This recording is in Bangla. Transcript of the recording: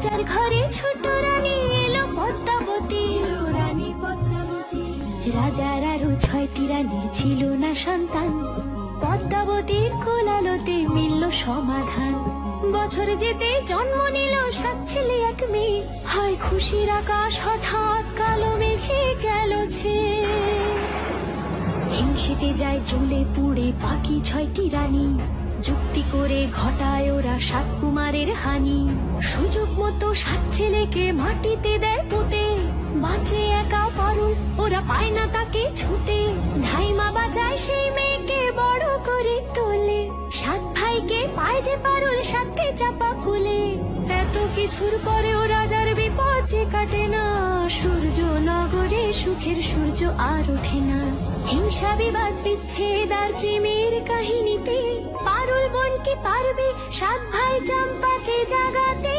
রাজার ঘরে ছোট রানী এলো পদ্মাবতী। রাজার আরো 6টি রানীর ছিল না সন্তান, পদ্মাবতীর কোলালোতে মিলল সমাধান। বছর যেতে জন্ম নিল 7 ছেলে 1 মেয়ে, হয় খুশির আকাশ হঠাৎ কালো মেঘে গেল ছেয়ে। হিংসেতে যায় জ্বলে পুড়ে বাকি 6টি রানী, যুক্তি করে ঘটায় ওরা 7 কুমারের হানি। সুযোগ মতো 7 ছেলেকে মাটিতে দেয় পুঁতে, বাঁচে একা পারুল ওরা পায় না তাকে ছুতে। ধাইমা বাঁচায় সেই মেয়েকে বড় করে তোলে, 7 ভাইকে পায় যে পারুল 7টে চাপা ফুলে। এত কিছুর পরেও রাজার বিপদ যে কাটে না, সূর্য নগরে সুখের সূর্য আর ওঠে না। হিংসা বিবাদ বিচ্ছেদ আর প্রেমের কাহিনীতে পারুল বোন কি পারবে 7 ভাই চম্পাকে জাগাতে?